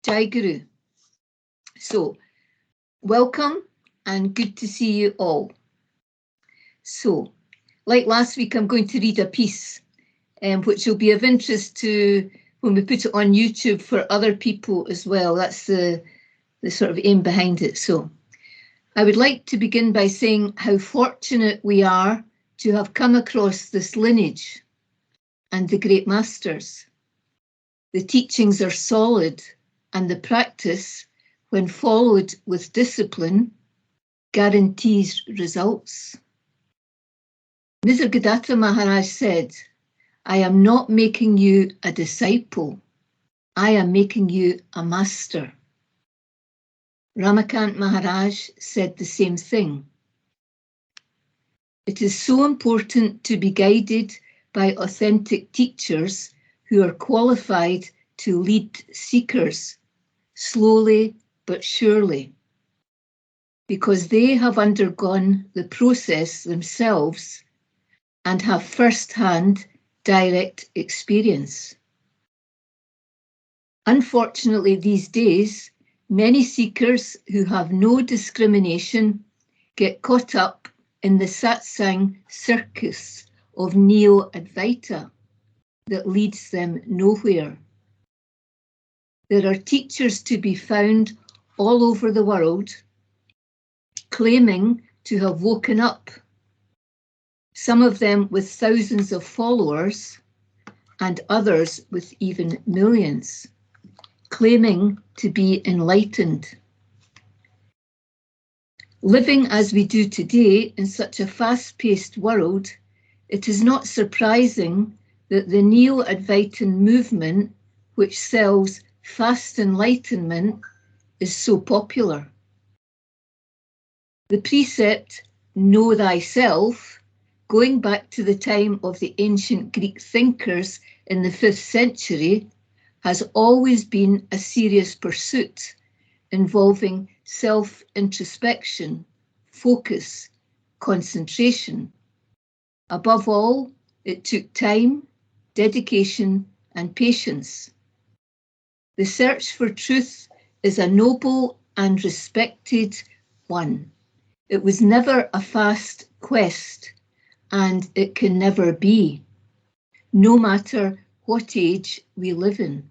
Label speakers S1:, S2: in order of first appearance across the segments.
S1: Jai Guru. So, welcome and good to see you all. So, like last week, I'm going to read a piece which will be of interest to when we put it on YouTube for other people as well. That's the sort of aim behind it. So, I would like to begin by saying how fortunate we are to have come across this lineage and the great masters. The teachings are solid, and the practice, when followed with discipline, guarantees results. Nisargadatta Maharaj said, "I am not making you a disciple, I am making you a master." Ramakant Maharaj said the same thing. It is so important to be guided by authentic teachers who are qualified to lead seekers slowly but surely, because they have undergone the process themselves and have first-hand direct experience. Unfortunately, these days, many seekers who have no discrimination get caught up in the Satsang circus of Neo-Advaita that leads them nowhere. There are teachers to be found all over the world claiming to have woken up, some of them with thousands of followers and others with even millions, claiming to be enlightened. Living as we do today in such a fast-paced world, it is not surprising that the Neo-Advaitin movement, which sells fast enlightenment, is so popular. The precept, "Know thyself," going back to the time of the ancient Greek thinkers in the 5th century, has always been a serious pursuit involving self-introspection, focus, concentration. Above all, it took time, dedication, and patience. The search for truth is a noble and respected one. It was never a fast quest, and it can never be, no matter what age we live in.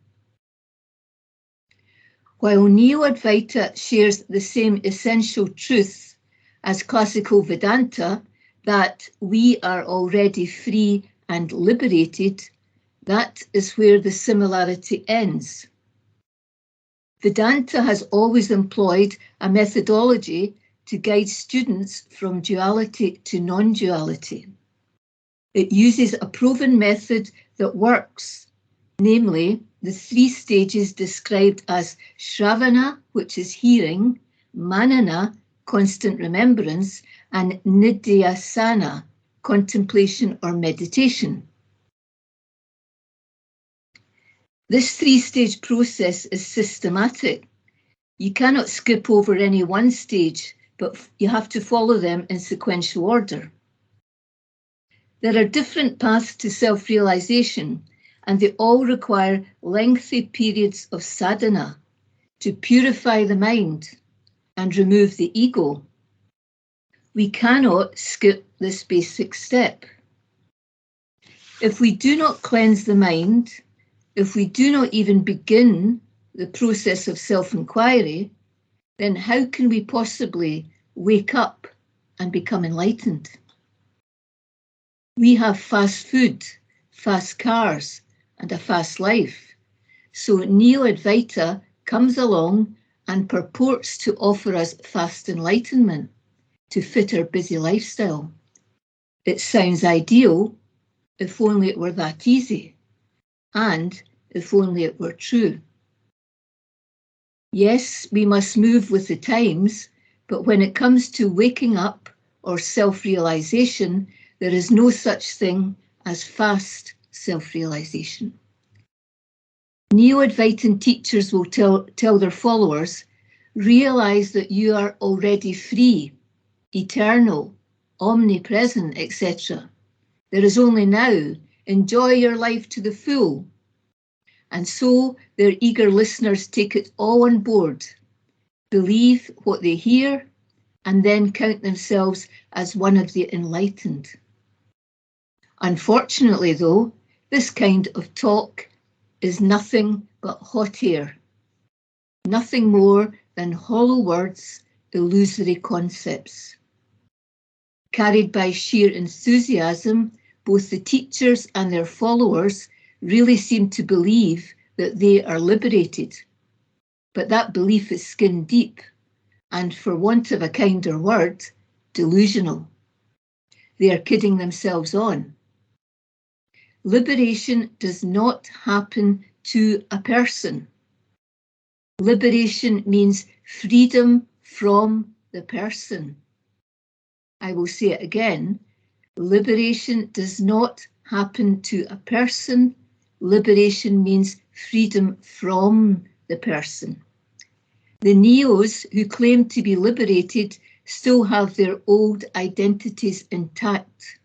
S1: While Neo-Advaita shares the same essential truth as classical Vedanta, that we are already free and liberated, that is where the similarity ends. Vedanta has always employed a methodology to guide students from duality to non-duality. It uses a proven method that works, namely the 3 stages described as Shravana, which is hearing, Manana, constant remembrance, and Nidhyasana, contemplation or meditation. This 3-stage process is systematic. You cannot skip over any one stage, but you have to follow them in sequential order. There are different paths to self-realization, and they all require lengthy periods of sadhana to purify the mind and remove the ego. We cannot skip this basic step. If we do not cleanse the mind, if we do not even begin the process of self-inquiry, then how can we possibly wake up and become enlightened? We have fast food, fast cars, and a fast life. So Neo-Advaita comes along and purports to offer us fast enlightenment to fit our busy lifestyle. It sounds ideal, if only it were that easy, and if only it were true. Yes, we must move with the times, but when it comes to waking up or self-realization, there is no such thing as fast self-realization. Neo-Advaitin teachers will tell their followers, realize that you are already free, eternal, omnipresent, etc. There is only now. Enjoy your life to the full. and so their eager listeners take it all on board, believe what they hear, and then count themselves as one of the enlightened. Unfortunately, though, this kind of talk is nothing but hot air, nothing more than hollow words, illusory concepts. Carried by sheer enthusiasm, both the teachers and their followers really seem to believe that they are liberated. But that belief is skin deep, and for want of a kinder word, delusional. They are kidding themselves on. Liberation does not happen to a person. Liberation means freedom from the person. I will say it again. Liberation does not happen to a person. Liberation means freedom from the person. The Neos who claim to be liberated still have their old identities intact.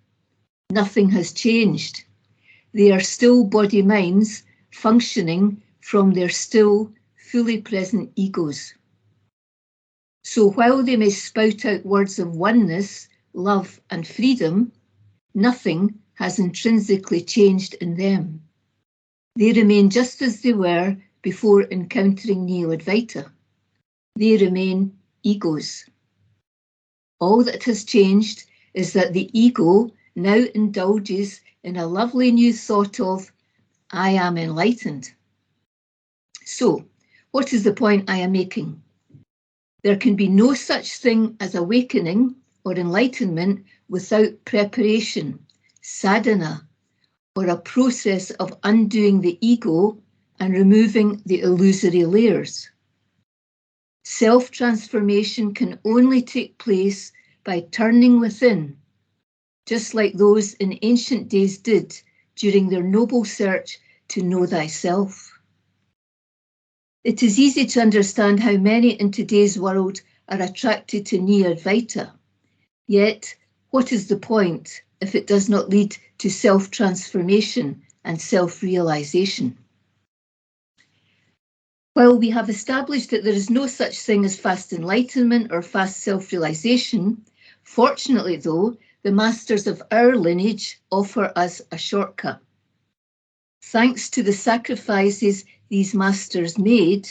S1: Nothing has changed. They are still body minds functioning from their still fully present egos. So while they may spout out words of oneness, love and freedom, nothing has intrinsically changed in them. They remain just as they were before encountering Neo-Advaita. They remain egos. All that has changed is that the ego now indulges in a lovely new thought of, I am enlightened. So, what is the point I am making? There can be no such thing as awakening or enlightenment without preparation, sadhana, or a process of undoing the ego and removing the illusory layers. Self-transformation can only take place by turning within, just like those in ancient days did during their noble search to know thyself. It is easy to understand how many in today's world are attracted to Neo-Advaita. Yet, what is the point if it does not lead to self-transformation and self-realization? While we have established that there is no such thing as fast enlightenment or fast self-realization, fortunately though, the masters of our lineage offer us a shortcut. Thanks to the sacrifices these masters made,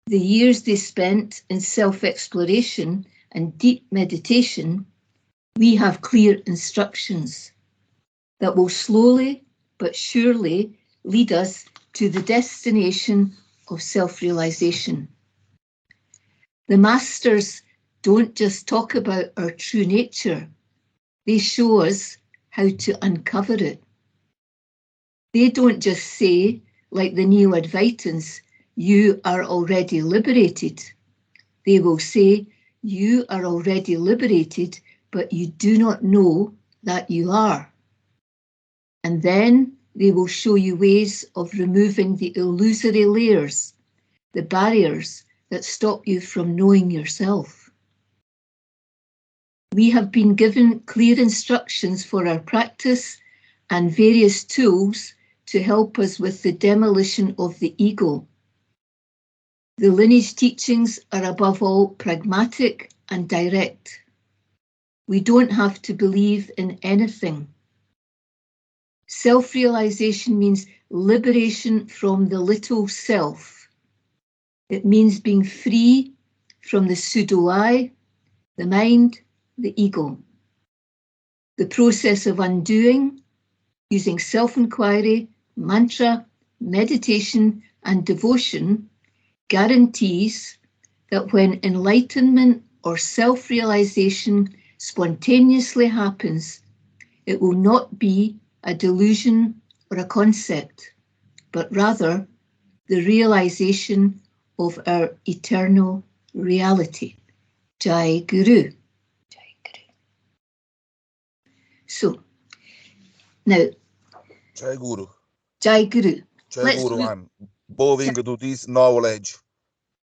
S1: the years they spent in self-exploration and deep meditation, we have clear instructions that will slowly but surely lead us to the destination of self-realization. The masters don't just talk about our true nature, they show us how to uncover it. They don't just say, like the Neo-Advaitans, you are already liberated. They will say, you are already liberated, but you do not know that you are. And then they will show you ways of removing the illusory layers, the barriers that stop you from knowing yourself. We have been given clear instructions for our practice and various tools to help us with the demolition of the ego. The lineage teachings are above all pragmatic and direct. We don't have to believe in anything. Self-realization means liberation from the little self. It means being free from the pseudo-I, the mind, the ego. The process of undoing, using self-inquiry, mantra, meditation, and devotion guarantees that when enlightenment or self-realization spontaneously happens, it will not be a delusion or a concept, but rather the realization of our eternal reality. Jai Guru. Jai Guru. So, now,
S2: Jai Guru.
S1: Jai Guru.
S2: Jai Guru, I'm bowing to this knowledge.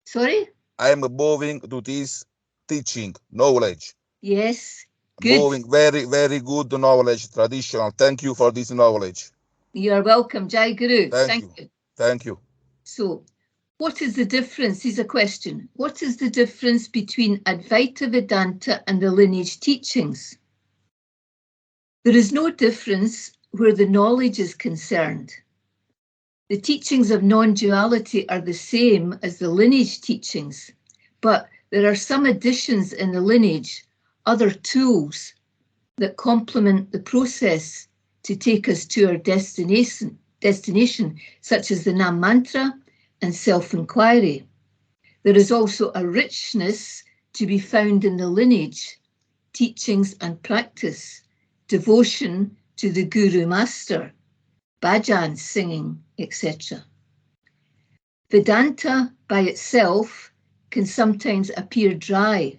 S1: Sorry?
S2: I am bowing to this teaching, knowledge.
S1: Yes, good.
S2: Bowing, very, very good knowledge, traditional. Thank you for this knowledge.
S1: You are welcome, Jai Guru.
S2: Thank you. Thank you.
S1: So, what is the difference? Is a question. What is the difference between Advaita Vedanta and the lineage teachings? There is no difference where the knowledge is concerned. The teachings of non-duality are the same as the lineage teachings, but there are some additions in the lineage, other tools that complement the process to take us to our destination, such as the Nam Mantra and self-inquiry. There is also a richness to be found in the lineage, teachings and practice, devotion to the Guru Master, bhajan, singing, etc. Vedanta by itself can sometimes appear dry,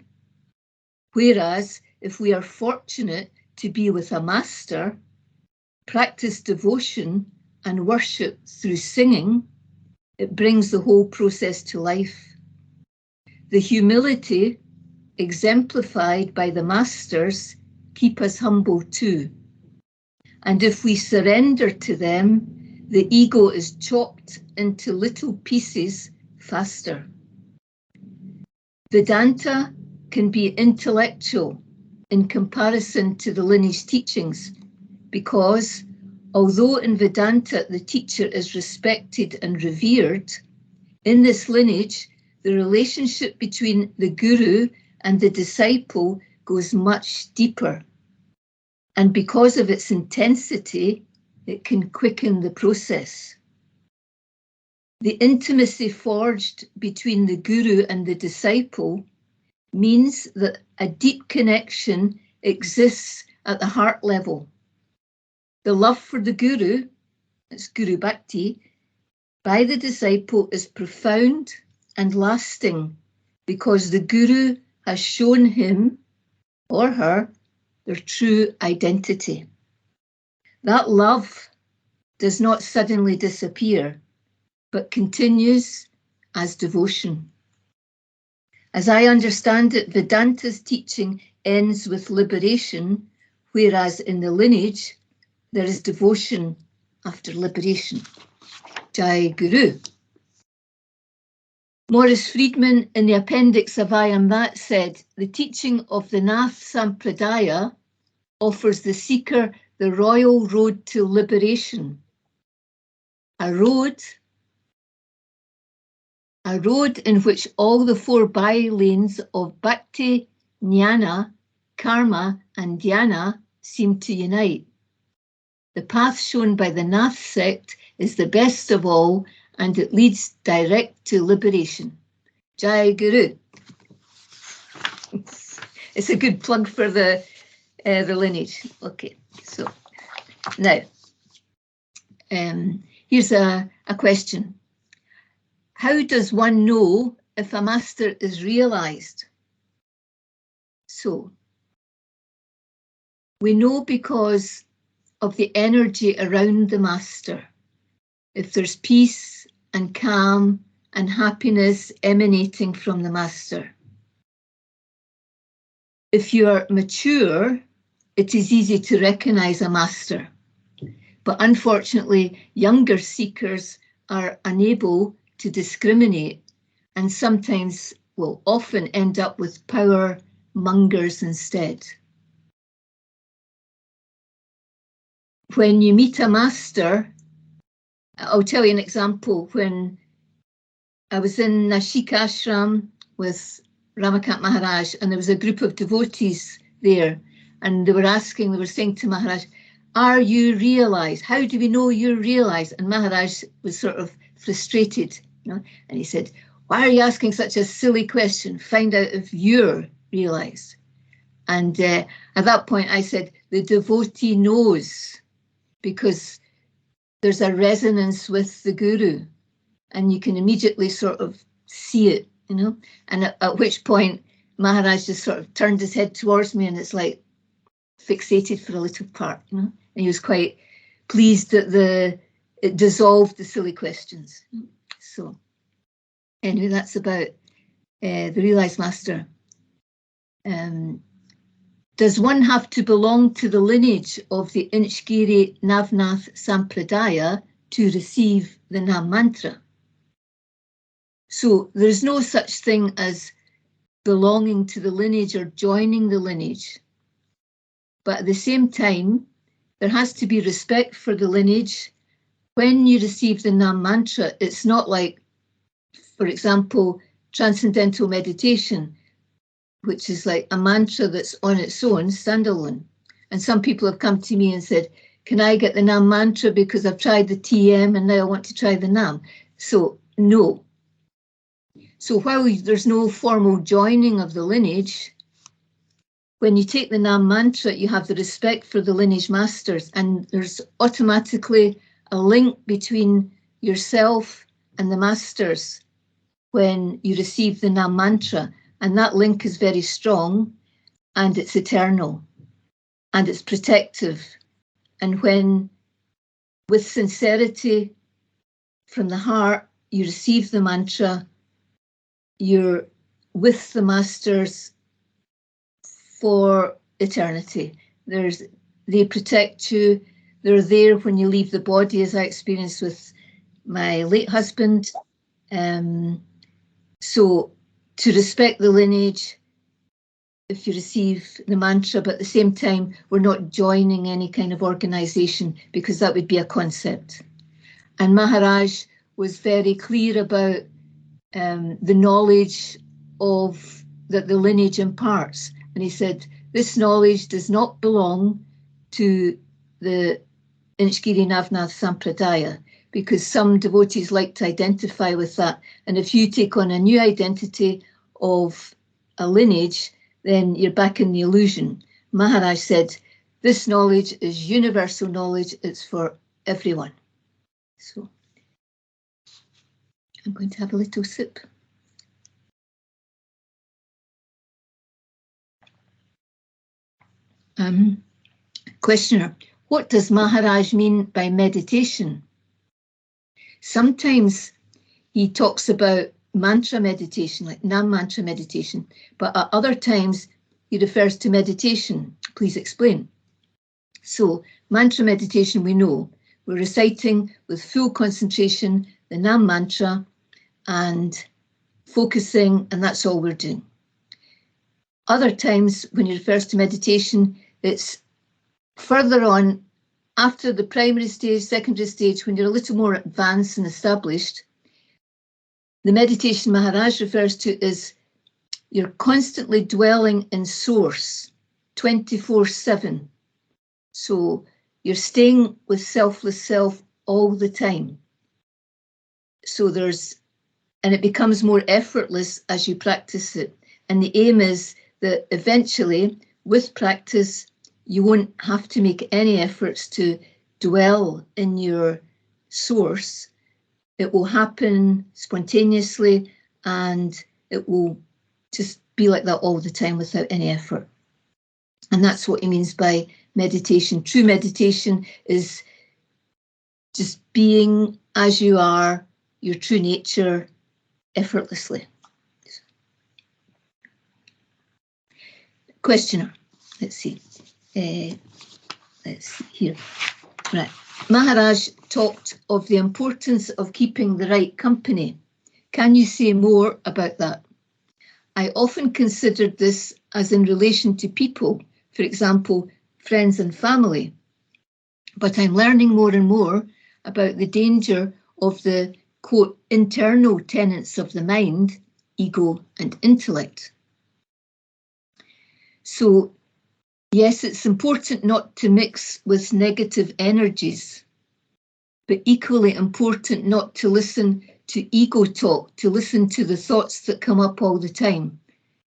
S1: whereas if we are fortunate to be with a master, practice devotion and worship through singing, it brings the whole process to life. The humility exemplified by the masters keep us humble too. And if we surrender to them, the ego is chopped into little pieces faster. Vedanta can be intellectual in comparison to the lineage teachings, because although in Vedanta the teacher is respected and revered, in this lineage the relationship between the guru and the disciple goes much deeper. And because of its intensity, it can quicken the process. The intimacy forged between the guru and the disciple means that a deep connection exists at the heart level. The love for the guru, that's Guru Bhakti, by the disciple is profound and lasting because the guru has shown him or her their true identity. That love does not suddenly disappear, but continues as devotion. As I understand it, Vedanta's teaching ends with liberation, whereas in the lineage, there is devotion after liberation. Jai Guru. Maurice Friedman, in the appendix of I Am That, said, the teaching of the Nath Sampradaya offers the seeker the royal road to liberation. A road in which all the four by-lanes of Bhakti, Jnana, Karma and Dhyana seem to unite. The path shown by the Nath sect is the best of all, and it leads direct to liberation. Jai Guru. It's a good plug for the lineage. Okay, so now here's a question. How does one know if a master is realized? So we know because of the energy around the master. If there's peace and calm and happiness emanating from the master. If you are mature, it is easy to recognize a master. But unfortunately, younger seekers are unable to discriminate and sometimes will often end up with power mongers instead. When you meet a master, I'll tell you an example. When I was in Nashik Ashram with Ramakant Maharaj, and there was a group of devotees there, and they were saying to Maharaj, are you realized? How do we know you're realized? And Maharaj was sort of frustrated, you know, and he said, why are you asking such a silly question? Find out if you're realized. And at that point I said, the devotee knows, because there's a resonance with the guru and you can immediately sort of see it, you know, and at which point Maharaj just sort of turned his head towards me and it's like fixated for a little part, you know, and he was quite pleased that it dissolved the silly questions. So anyway, that's about the realized master. Does one have to belong to the lineage of the Inchgiri Navnath Sampradaya to receive the Nam mantra. So there's no such thing as belonging to the lineage or joining the lineage. But at the same time, there has to be respect for the lineage. When you receive the Nam mantra, it's not like, for example, transcendental meditation, which is like a mantra that's on its own, standalone. And some people have come to me and said, can I get the Nam mantra because I've tried the TM and now I want to try the Nam? So no. So while there's no formal joining of the lineage, when you take the Nam mantra, you have the respect for the lineage masters, and there's automatically a link between yourself and the masters when you receive the Nam mantra, and that link is very strong, and it's eternal, and it's protective. And when, with sincerity from the heart, you receive the mantra, you're with the masters for eternity. They protect you. They're there when you leave the body, as I experienced with my late husband. So to respect the lineage, if you receive the mantra, but at the same time, we're not joining any kind of organization because that would be a concept. And Maharaj was very clear about the knowledge of that the lineage imparts. And he said, this knowledge does not belong to the Inchgiri Navnath Sampradaya, because some devotees like to identify with that. And if you take on a new identity of a lineage, then you're back in the illusion. Maharaj said, this knowledge is universal knowledge, it's for everyone. So I'm going to have a little sip. Questioner, what does Maharaj mean by meditation? Sometimes he talks about mantra meditation, like Nam mantra meditation, but at other times he refers to meditation. Please explain. So mantra meditation, we know, we're reciting with full concentration the Nam mantra and focusing, and that's all we're doing. Other times when he refers to meditation, it's further on after the primary stage, secondary stage, when you're a little more advanced and established. The meditation Maharaj refers to is you're constantly dwelling in source 24/7. So you're staying with selfless self all the time. So and it becomes more effortless as you practice it. And the aim is that eventually, with practice, you won't have to make any efforts to dwell in your source. It will happen spontaneously and it will just be like that all the time without any effort. And that's what he means by meditation. True meditation is just being as you are, your true nature, effortlessly. Questioner, let's see. Let's see here. Right. Maharaj talked of the importance of keeping the right company. Can you say more about that? I often considered this as in relation to people, for example, friends and family. But I'm learning more and more about the danger of the, quote, internal tenets of the mind, ego and intellect. So, yes, it's important not to mix with negative energies, but equally important not to listen to ego talk, to listen to the thoughts that come up all the time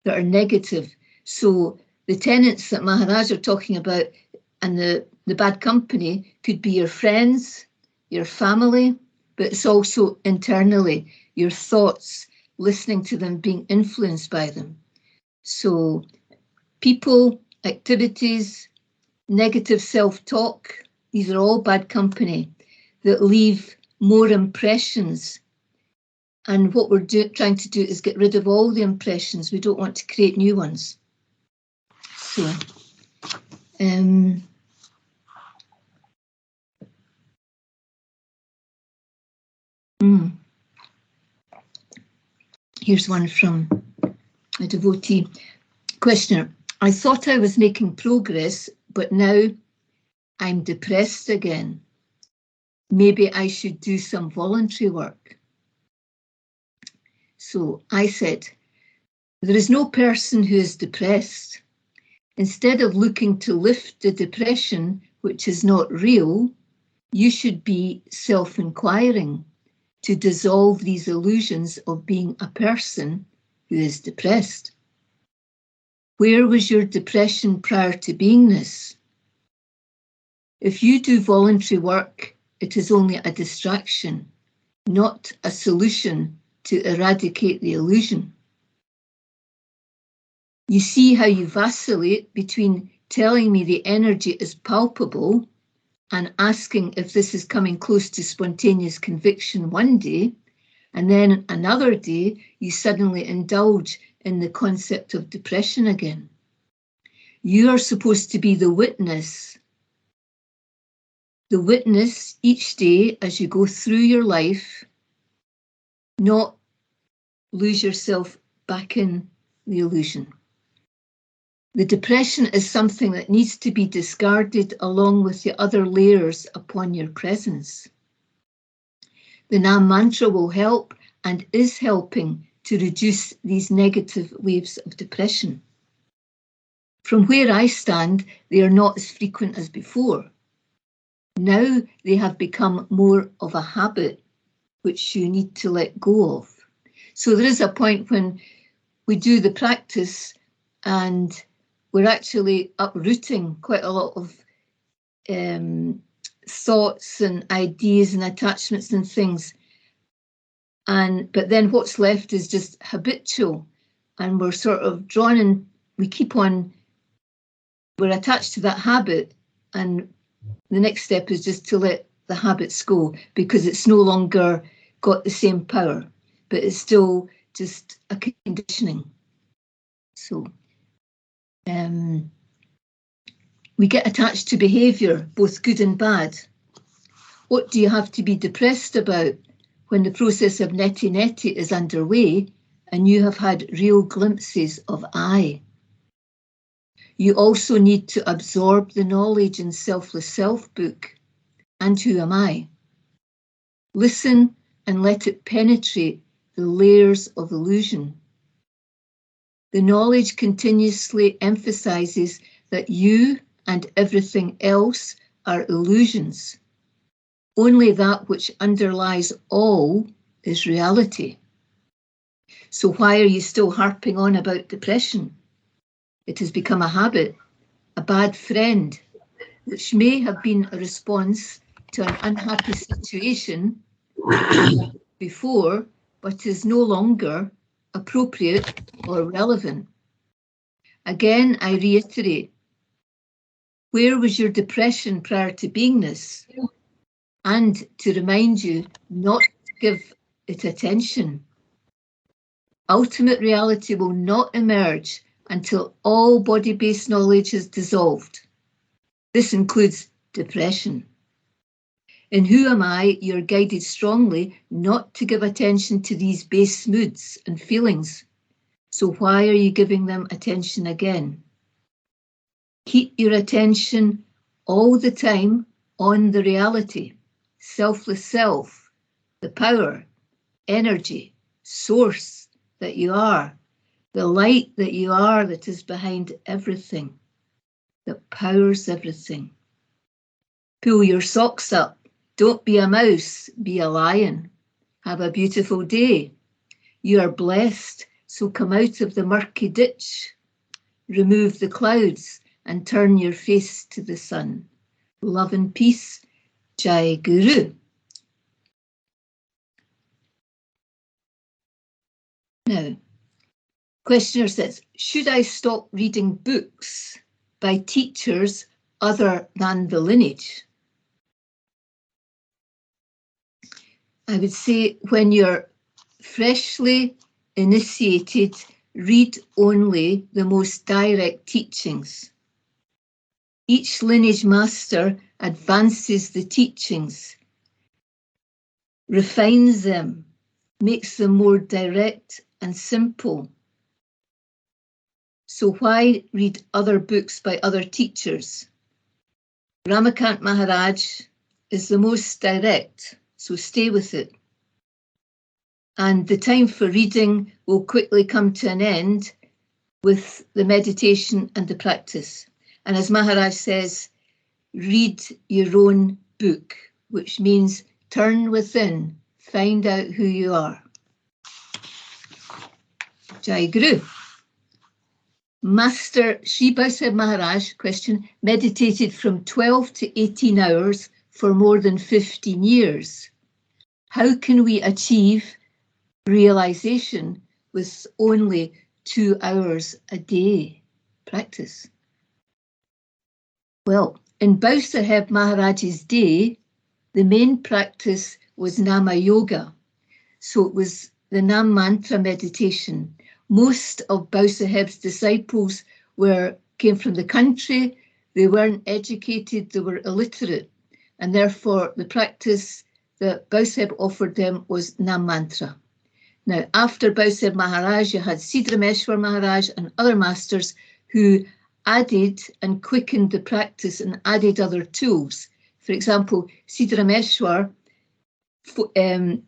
S1: that are negative. So the tenets that Maharaj are talking about and the bad company could be your friends, your family, but it's also internally, your thoughts, listening to them, being influenced by them. So people, activities, negative self-talk, these are all bad company that leave more impressions. And what we're trying to do is get rid of all the impressions. We don't want to create new ones. So, Here's one from a devotee. Questioner, I thought I was making progress, but now I'm depressed again. Maybe I should do some voluntary work. So I said, there is no person who is depressed. Instead of looking to lift the depression, which is not real, you should be self-inquiring to dissolve these illusions of being a person who is depressed. Where was your depression prior to beingness? If you do voluntary work, it is only a distraction, not a solution to eradicate the illusion. You see how you vacillate between telling me the energy is palpable and asking if this is coming close to spontaneous conviction one day, and then another day you suddenly indulge in the concept of depression again. You are supposed to be the witness each day as you go through your life, not lose yourself back in the illusion. The depression is something that needs to be discarded along with the other layers upon your presence. The Nam mantra will help and is helping to reduce these negative waves of depression. From where I stand, they are not as frequent as before. Now they have become more of a habit, which you need to let go of. So there is a point when we do the practice and we're actually uprooting quite a lot of thoughts and ideas and attachments and things. But then what's left is just habitual, and we're sort of drawn in, we're attached to that habit, and the next step is just to let the habits go, because it's no longer got the same power, but it's still just a conditioning. So we get attached to behaviour, both good and bad. What do you have to be depressed about when the process of neti-neti is underway and you have had real glimpses of I? You also need to absorb the knowledge in Selfless Self book. And who am I? Listen and let it penetrate the layers of illusion. The knowledge continuously emphasizes that you and everything else are illusions. Only that which underlies all is reality. So why are you still harping on about depression? It has become a habit, a bad friend, which may have been a response to an unhappy situation before, but is no longer appropriate or relevant. Again, I reiterate, where was your depression prior to beingness? And to remind you not to give it attention. Ultimate reality will not emerge until all body-based knowledge is dissolved. This includes depression. In Who Am I, you're guided strongly not to give attention to these base moods and feelings. So why are you giving them attention again? Keep your attention all the time on the reality, selfless self, the power, energy, source that you are, the light that you are that is behind everything, that powers everything. Pull your socks up. Don't be a mouse, be a lion. Have a beautiful day. You are blessed, so come out of the murky ditch. Remove the clouds and turn your face to the sun. Love and peace, Jai Guru. Now, questioner says, should I stop reading books by teachers other than the lineage? I would say when you're freshly initiated, read only the most direct teachings. Each lineage master advances the teachings. refines them, makes them more direct and simple. So why read other books by other teachers? Ramakant Maharaj is the most direct, so stay with it. And the time for reading will quickly come to an end with the meditation and the practice. And as Maharaj says, read your own book, which means turn within, find out who you are. Jai Guru. Master Shri Maharaj, question, meditated from 12 to 18 hours for more than 15 years. How can we achieve realization with only 2 hours a day practice? Well, in Bausaheb Maharaj's day, the main practice was Nama Yoga. So it was the Nam Mantra meditation. Most of Bausaheb's disciples came from the country, they weren't educated, they were illiterate, and therefore the practice that Bausaheb offered them was Nam Mantra. Now, after Bausaheb Maharaj, you had Sidrameshwar Maharaj and other masters who added and quickened the practice and added other tools. For example, Sidrameshwar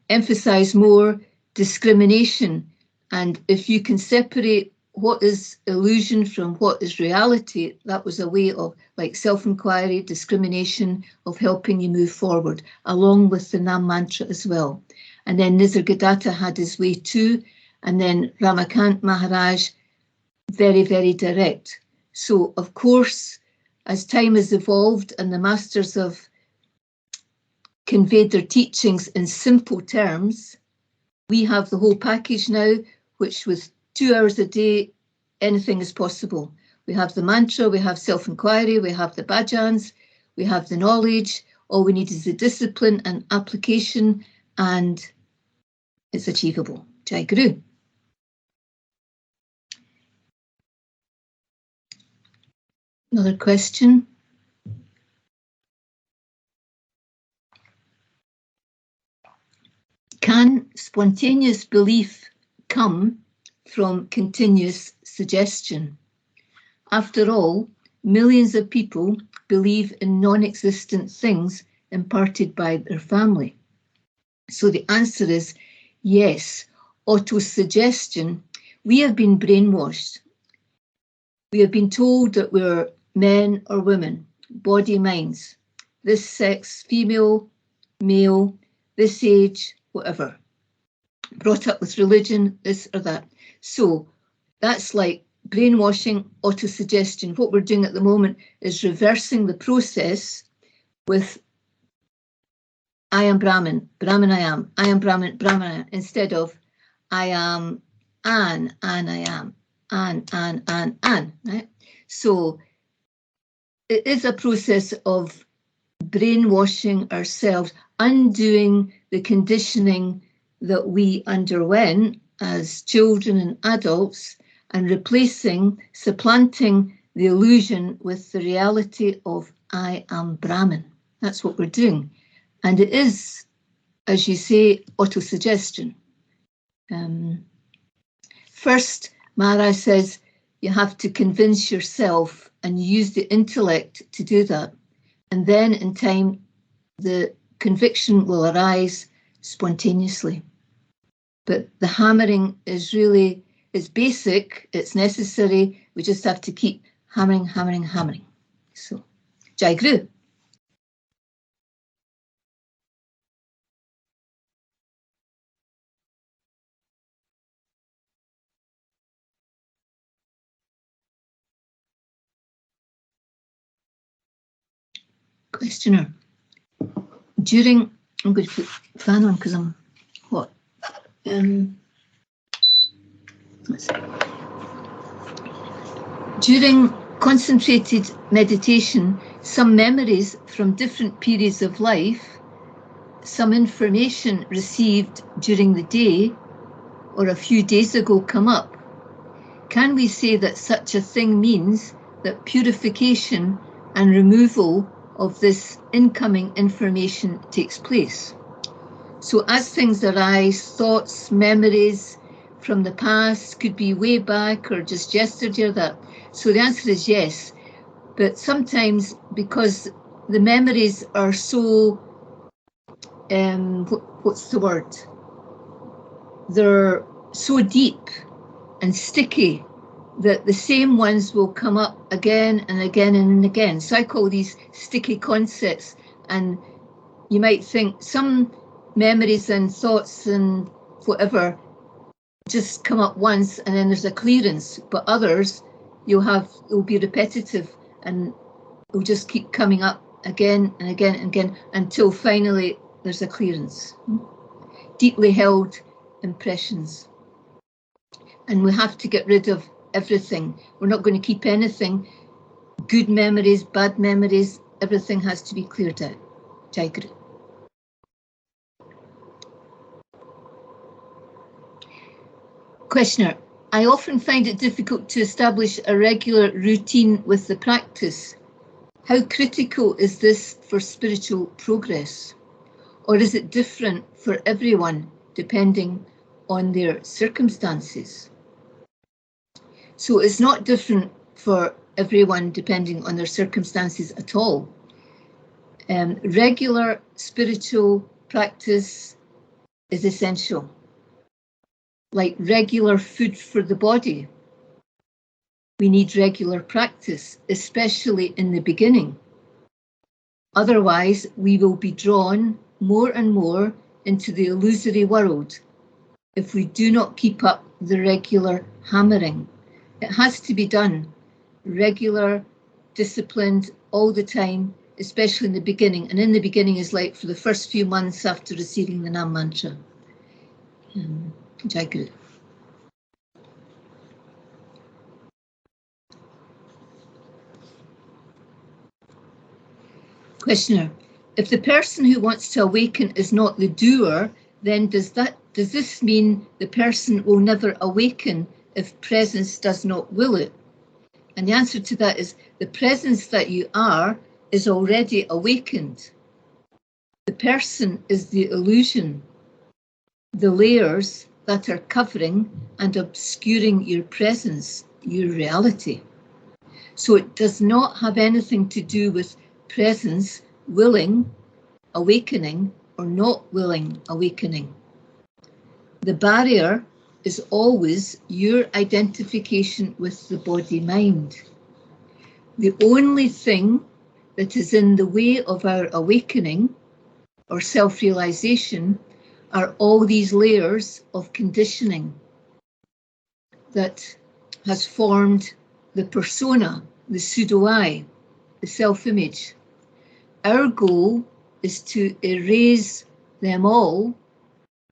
S1: emphasized more discrimination, and if you can separate what is illusion from what is reality, that was a way of like self-inquiry, discrimination, of helping you move forward, along with the Nam Mantra as well. And then Nisargadatta had his way too, and then Ramakant Maharaj, very, very direct. So, of course, as time has evolved and the masters have conveyed their teachings in simple terms, we have the whole package now, which with 2 hours a day, anything is possible. We have the mantra, we have self-inquiry, we have the bhajans, we have the knowledge. All we need is the discipline and application, and it's achievable. Jai Guru. Another question. Can spontaneous belief come from continuous suggestion? After all, millions of people believe in non-existent things imparted by their family. So the answer is yes. Autosuggestion. We have been brainwashed. We have been told that we're men or women, body, minds, this sex, female, male, this age, whatever. Brought up with religion, this or that. So that's like brainwashing, autosuggestion. What we're doing at the moment is reversing the process with I am Brahmin, Brahmin I am Brahmin, Brahmin I am, instead of I am An I am, An, right? So it is a process of brainwashing ourselves, undoing the conditioning that we underwent as children and adults, and replacing, supplanting the illusion with the reality of I am Brahmin. That's what we're doing. And it is, as you say, autosuggestion. First, Maharaj says you have to convince yourself and use the intellect to do that. And then in time, the conviction will arise spontaneously. But the hammering is really, it's basic, it's necessary. We just have to keep hammering, hammering, hammering. So, Jai Guru. Questioner. I'm going to put the fan on because I'm hot. Let's see. During concentrated meditation, some memories from different periods of life, some information received during the day or a few days ago come up. Can we say that such a thing means that purification and removal of this incoming information takes place? So as things arise, thoughts, memories from the past, could be way back or just yesterday or that. So the answer is yes. But sometimes, because the memories are so, what's the word? They're so deep and sticky that the same ones will come up again and again and again. So I call these sticky concepts. And you might think some memories and thoughts and whatever just come up once and then there's a clearance, but others it'll be repetitive and it'll just keep coming up again and again and again until finally there's a clearance. Deeply held impressions. And we have to get rid of everything. We're not going to keep anything. Good memories, bad memories, everything has to be cleared out. Jai Guru. Questioner, I often find it difficult to establish a regular routine with the practice. How critical is this for spiritual progress? Or is it different for everyone depending on their circumstances? So it's not different for everyone depending on their circumstances at all. Regular spiritual practice is essential, like regular food for the body. We need regular practice, especially in the beginning. Otherwise, we will be drawn more and more into the illusory world if we do not keep up the regular hammering. It has to be done, regular, disciplined, all the time, especially in the beginning. And in the beginning is like for the first few months after receiving the Nam Mantra. Jai Guru. Questioner, if the person who wants to awaken is not the doer, then does this mean the person will never awaken if presence does not will it? And the answer to that is the presence that you are is already awakened. The person is the illusion, the layers that are covering and obscuring your presence, your reality. So it does not have anything to do with presence willing awakening or not willing awakening. The barrier is always your identification with the body-mind. The only thing that is in the way of our awakening or self-realization are all these layers of conditioning that has formed the persona, the pseudo-I, the self-image. Our goal is to erase them all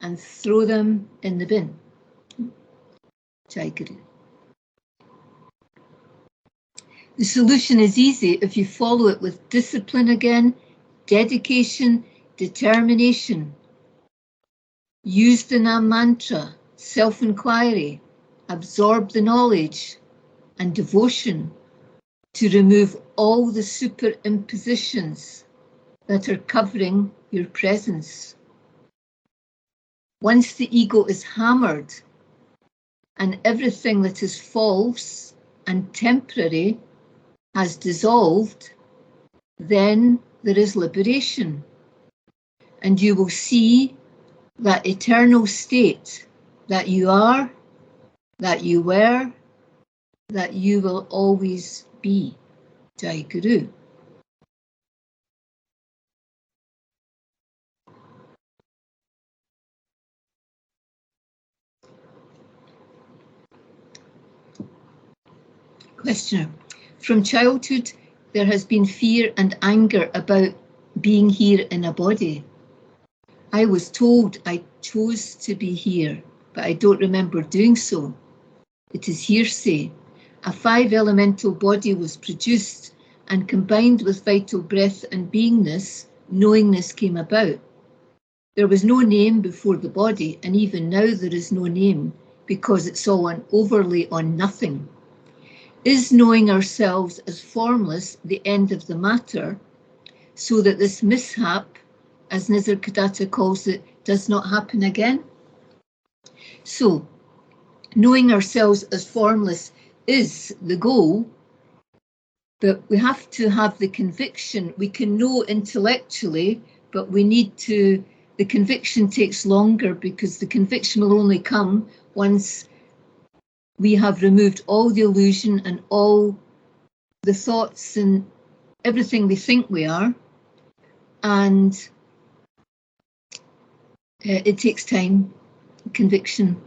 S1: and throw them in the bin. Jai Guru. The solution is easy if you follow it with discipline again, dedication, determination. Use the Nam Mantra, self-inquiry, absorb the knowledge and devotion to remove all the superimpositions that are covering your presence. Once the ego is hammered and everything that is false and temporary has dissolved, then there is liberation. And you will see that eternal state that you are, that you were, that you will always be. Jai Guru. Questioner. From childhood, there has been fear and anger about being here in a body. I was told I chose to be here, but I don't remember doing so. It is hearsay. A 5 elemental body was produced, and combined with vital breath and beingness, knowingness came about. There was no name before the body, and even now there is no name, because it's all an overlay on nothing. Is knowing ourselves as formless the end of the matter, so that this mishap, as Nisargadatta calls it, does not happen again. So, knowing ourselves as formless is the goal, but we have to have the conviction. We can know intellectually, but we need to, the conviction takes longer, because the conviction will only come once we have removed all the illusion and all the thoughts and everything we think we are. And it takes time, conviction.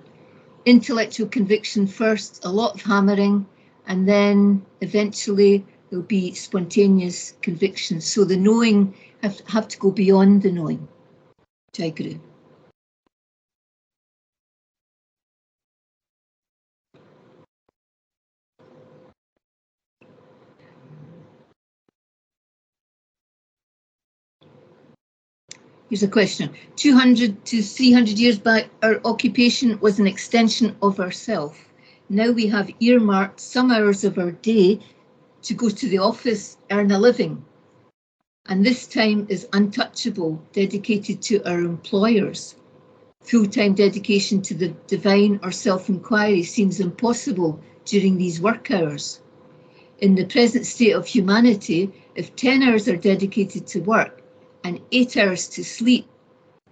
S1: Intellectual conviction first, a lot of hammering, and then eventually there'll be spontaneous conviction. So the knowing have to go beyond the knowing. Jai Guru. Here's a question. 200 to 300 years back, our occupation was an extension of ourself. Now we have earmarked some hours of our day to go to the office, earn a living. And this time is untouchable, dedicated to our employers. Full-time dedication to the divine or self-inquiry seems impossible during these work hours. In the present state of humanity, if 10 hours are dedicated to work and 8 hours to sleep,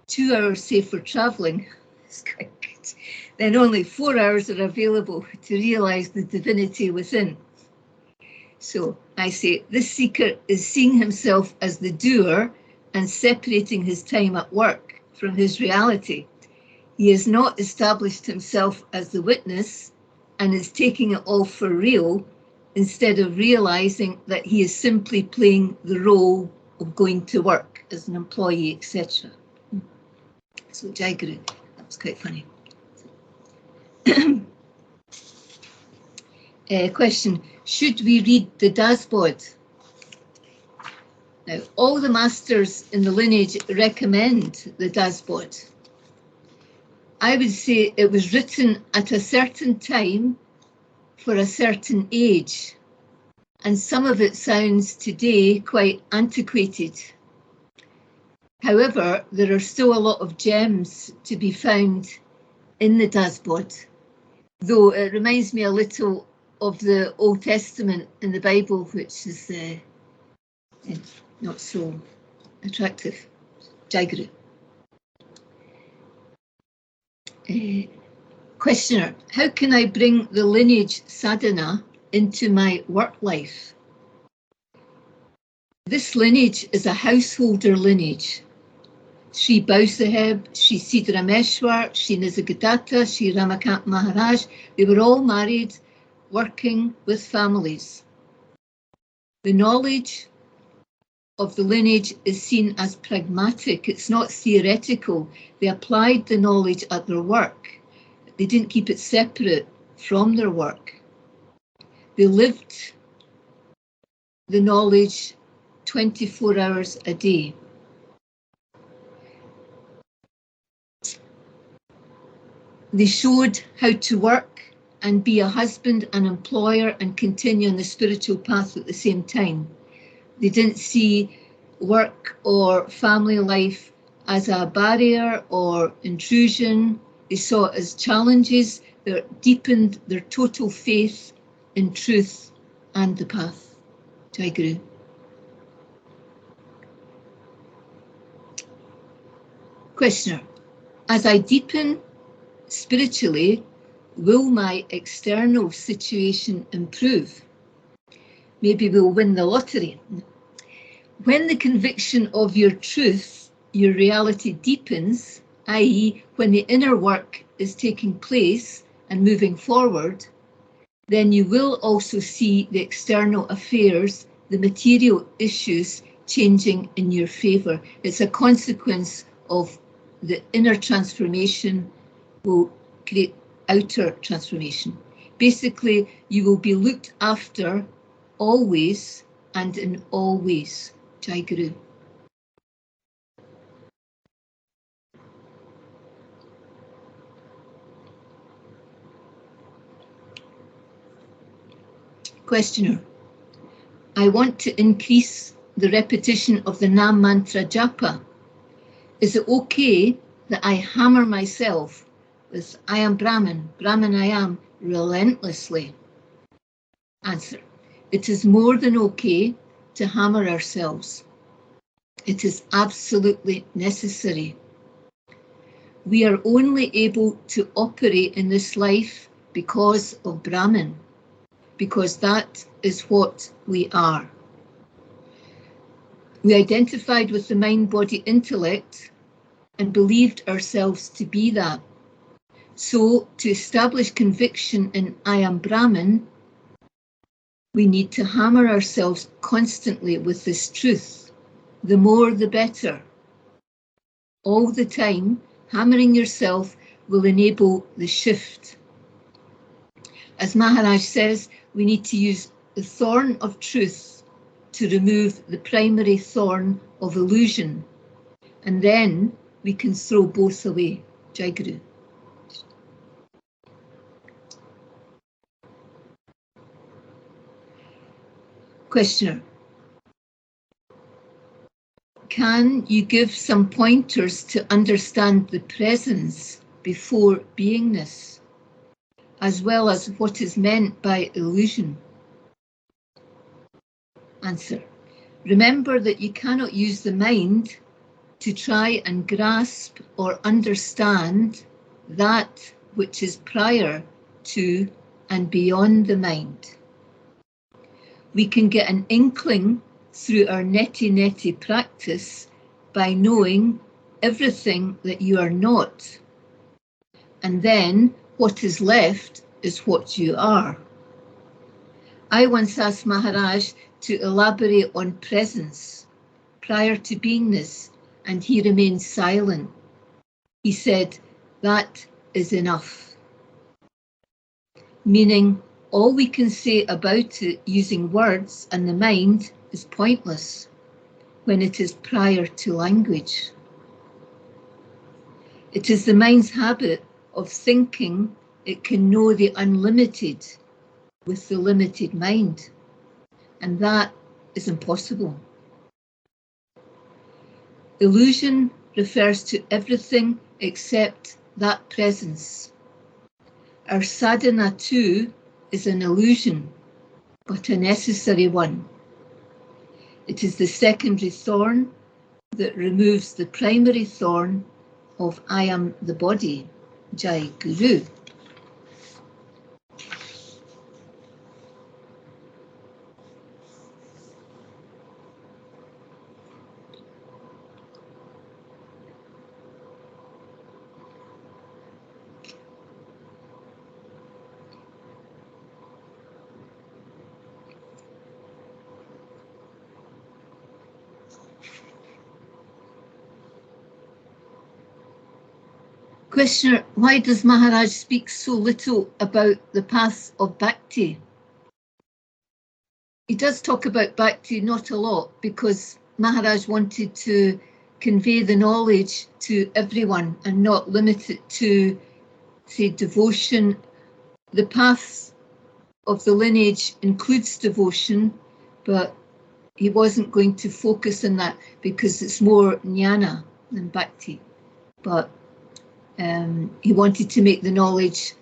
S1: 2 hours saved for travelling, it's quite good, then only 4 hours are available to realise the divinity within. So I say, this seeker is seeing himself as the doer and separating his time at work from his reality. He has not established himself as the witness and is taking it all for real, instead of realising that he is simply playing the role of going to work as an employee, etc. So Jai Guru, that was quite funny. Question, should we read the Dasbod? Now, all the masters in the lineage recommend the Dasbod. I would say it was written at a certain time for a certain age, and some of it sounds today quite antiquated. However, there are still a lot of gems to be found in the Dasbod, though it reminds me a little of the Old Testament in the Bible, which is not so attractive. Jai Guru. Questioner, how can I bring the lineage sadhana into my work life? This lineage is a householder lineage. Shri Bausaheb, Shri Siddharameshwar, Shri Nisargadatta, Shri Ramakant Maharaj, they were all married, working with families. The knowledge of the lineage is seen as pragmatic, it's not theoretical. They applied the knowledge at their work. They didn't keep it separate from their work. They lived the knowledge 24 hours a day. They showed how to work and be a husband, an employer, and continue on the spiritual path at the same time. They didn't see work or family life as a barrier or intrusion. They saw it as challenges that deepened their total faith in truth and the path. Jai Guru. Questioner, as I deepen spiritually, will my external situation improve? Maybe we'll win the lottery. When the conviction of your truth, your reality deepens, i.e. when the inner work is taking place and moving forward, then you will also see the external affairs, the material issues changing in your favour. It's a consequence of the inner transformation will create outer transformation. Basically, you will be looked after always and in all ways. Jai Guru. Questioner, I want to increase the repetition of the Nam mantra japa. Is it okay that I hammer myself with I am Brahman, Brahman I am, relentlessly? Answer: it is more than okay to hammer ourselves. It is absolutely necessary. We are only able to operate in this life because of Brahman, because that is what we are. We identified with the mind, body, intellect and believed ourselves to be that. So to establish conviction in I am Brahman, we need to hammer ourselves constantly with this truth. The more the better. All the time, hammering yourself will enable the shift. As Maharaj says, we need to use the thorn of truth to remove the primary thorn of illusion, and then we can throw both away. Jai Guru. Questioner: can you give some pointers to understand the presence before beingness, as well as what is meant by illusion? Answer: remember that you cannot use the mind to try and grasp or understand that which is prior to and beyond the mind. We can get an inkling through our neti practice by knowing everything that you are not. And then what is left is what you are. I once asked Maharaj to elaborate on presence prior to beingness, and he remained silent. He said, that is enough. Meaning, all we can say about it using words and the mind is pointless when it is prior to language. It is the mind's habit of thinking it can know the unlimited with the limited mind, and that is impossible. Illusion refers to everything except that presence. Our sadhana too is an illusion, but a necessary one. It is the secondary thorn that removes the primary thorn of I am the body. Jai Guru. Questioner, why does Maharaj speak so little about the path of bhakti? He does talk about bhakti, not a lot, because Maharaj wanted to convey the knowledge to everyone and not limit it to, say, devotion. The path of the lineage includes devotion, but he wasn't going to focus on that because it's more jnana than bhakti. But he wanted to make the knowledge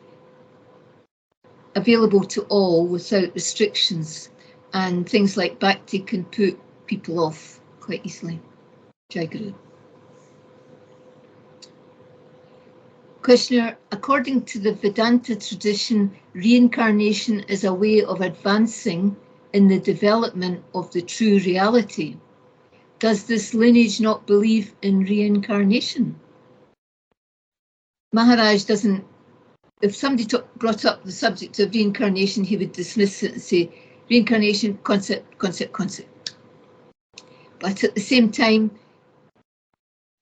S1: available to all without restrictions, and things like bhakti can put people off quite easily. Jai Guru. Questioner, according to the Vedanta tradition, reincarnation is a way of advancing in the development of the true reality. Does this lineage not believe in reincarnation? Maharaj doesn't. If somebody brought up the subject of reincarnation, he would dismiss it and say, reincarnation, concept, concept, concept. But at the same time,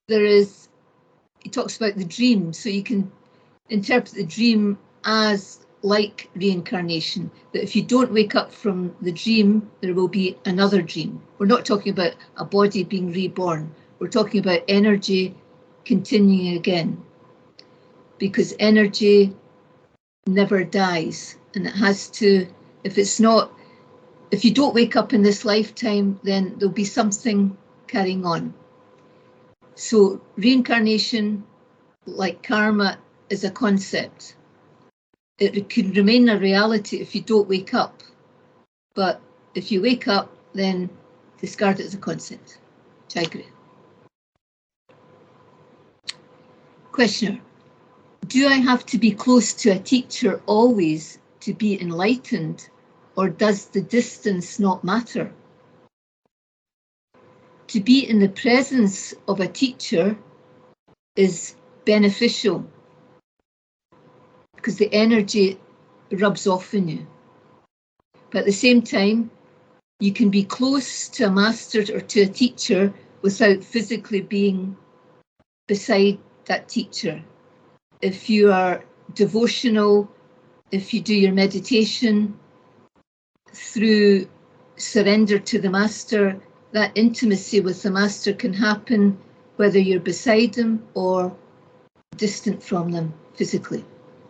S1: he talks about the dream, so you can interpret the dream as like reincarnation, that if you don't wake up from the dream, there will be another dream. We're not talking about a body being reborn. We're talking about energy continuing again, because energy never dies, and it has to, if you don't wake up in this lifetime, then there'll be something carrying on. So reincarnation like karma is a concept. It can remain a reality if you don't wake up. But if you wake up, then discard it as a concept. I agree. Questioner, do I have to be close to a teacher always to be enlightened, or does the distance not matter? To be in the presence of a teacher is beneficial because the energy rubs off on you. But at the same time, you can be close to a master or to a teacher without physically being beside that teacher. If you are devotional, if you do your meditation through surrender to the master, that intimacy with the master can happen whether you're beside them or distant from them physically.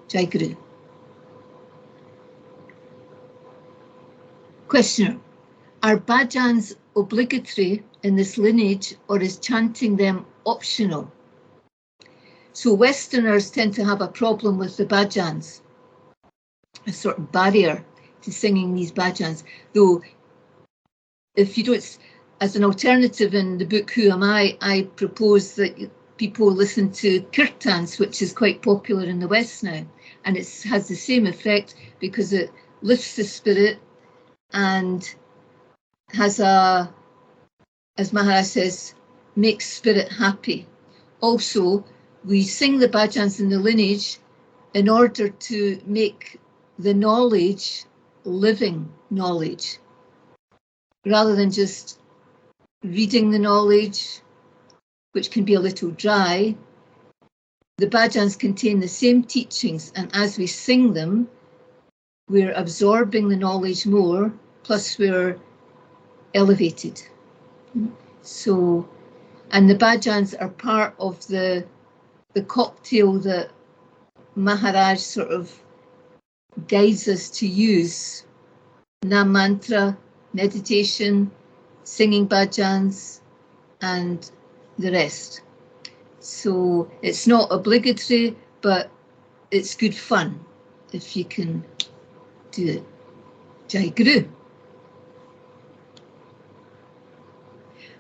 S1: Jai Guru. Questioner, are bhajans obligatory in this lineage, or is chanting them optional? So Westerners tend to have a problem with the bhajans, a sort of barrier to singing these bhajans. Though, if you don't, as an alternative in the book Who Am I propose that people listen to kirtans, which is quite popular in the West now, and it has the same effect because it lifts the spirit and has a, as Maharaj says, makes spirit happy. Also, we sing the bhajans in the lineage in order to make the knowledge living knowledge, rather than just reading the knowledge, which can be a little dry. The bhajans contain the same teachings, and as we sing them, we're absorbing the knowledge more, plus we're elevated. So, and the bhajans are part of the cocktail that Maharaj sort of guides us to use. Nam mantra, meditation, singing bhajans, and the rest. So it's not obligatory, but it's good fun if you can do it. Jai Guru.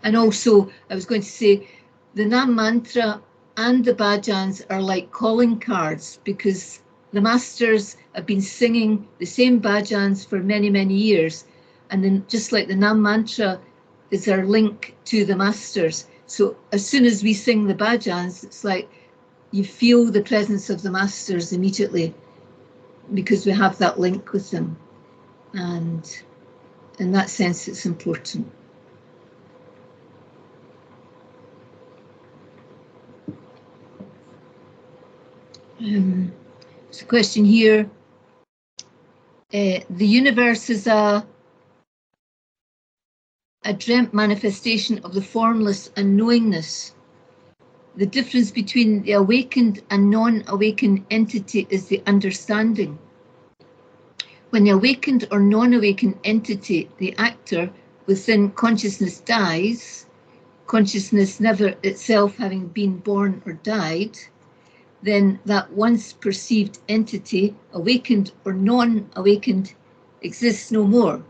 S1: And also, I was going to say, the Nam mantra and the bhajans are like calling cards, because the masters have been singing the same bhajans for many, many years. And then just like the Nam mantra is our link to the masters. So as soon as we sing the bhajans, it's like you feel the presence of the masters immediately, because we have that link with them. And in that sense, it's important. There's a question here. The universe is a dreamt manifestation of the formless unknowingness. The difference between the awakened and non-awakened entity is the understanding. When the awakened or non-awakened entity, the actor within consciousness, dies, consciousness never itself having been born or died, then that once perceived entity, awakened or non-awakened, exists no more.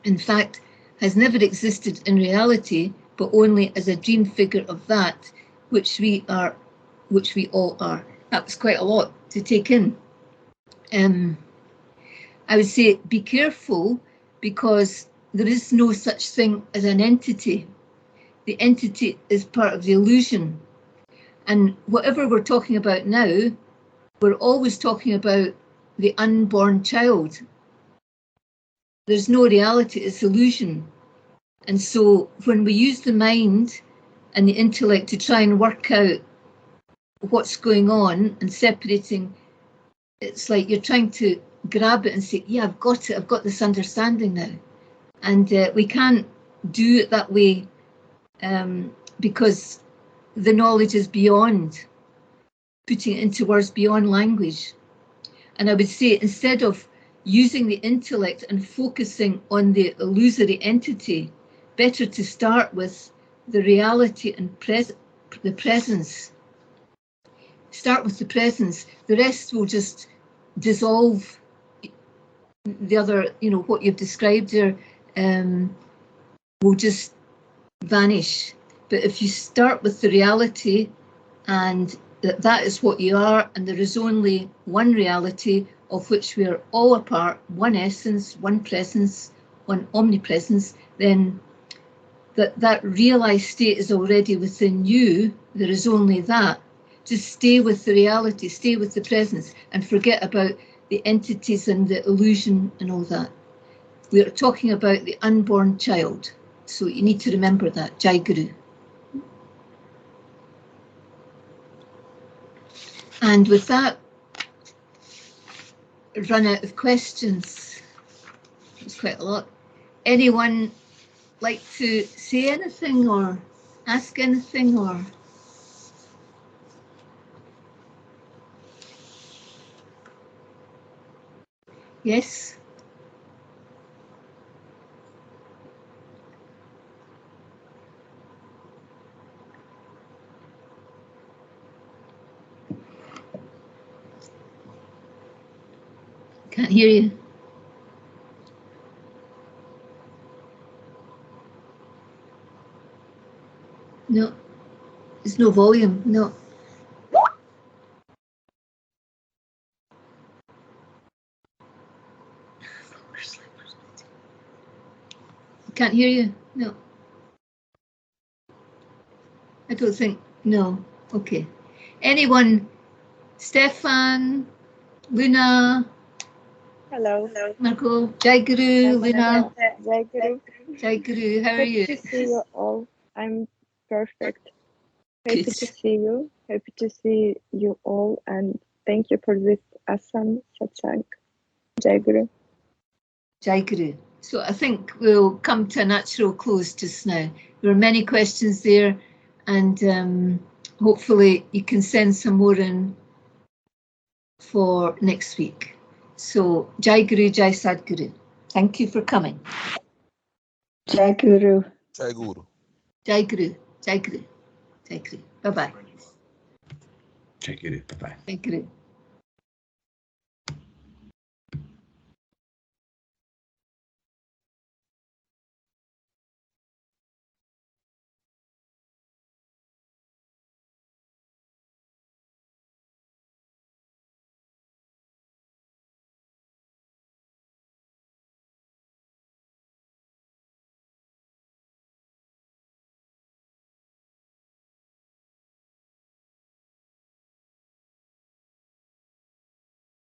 S1: In fact, has never existed in reality, but only as a dream figure of that which we are, which we all are. That was quite a lot to take in. I would say be careful, because there is no such thing as an entity. The entity is part of the illusion. And whatever we're talking about now, we're always talking about the unborn child. There's no reality, it's illusion. And so when we use the mind and the intellect to try and work out what's going on and separating, it's like you're trying to grab it and say, yeah, I've got it, I've got this understanding now. And we can't do it that way because the knowledge is beyond, putting it into words beyond language. And I would say, instead of using the intellect and focusing on the illusory entity, better to start with the reality and the presence. start with the presence. The rest will just dissolve. The other, you know, what you've described there will just vanish. But if you start with the reality and that is what you are, and there is only one reality of which we are all a part, one essence, one presence, one omnipresence, then that realized state is already within you. There is only that. Just stay with the reality, stay with the presence, and forget about the entities and the illusion and all that. We are talking about the unborn child. So you need to remember that, Jai Guru. And with that, run out of questions. It's quite a lot. Anyone like to say anything or ask anything or? Yes? Can't hear you. No, there's no volume, no. Can't hear you, no. I don't think, no, okay. Anyone, Stefan, Luna?
S3: Hello.
S1: Marco, Jai Guru, Luna.
S3: Jai Guru.
S1: Jai Guru, how are you?
S3: Happy to see you all. I'm perfect. Happy
S1: Good.
S3: to see you. Happy to see you all, and thank you for this awesome satsang. Jai Guru.
S1: Jai Guru. So I think we'll come to a natural close just now. There are many questions there, and hopefully you can send some more in for next week. So Jai Guru, Jai Sadguru. Thank you for coming.
S4: Jai Guru.
S2: Jai Guru.
S1: Jai Guru, Jai Guru, Jai Guru. Bye-bye.
S5: Jai Guru. Bye-bye.
S1: Jai Guru.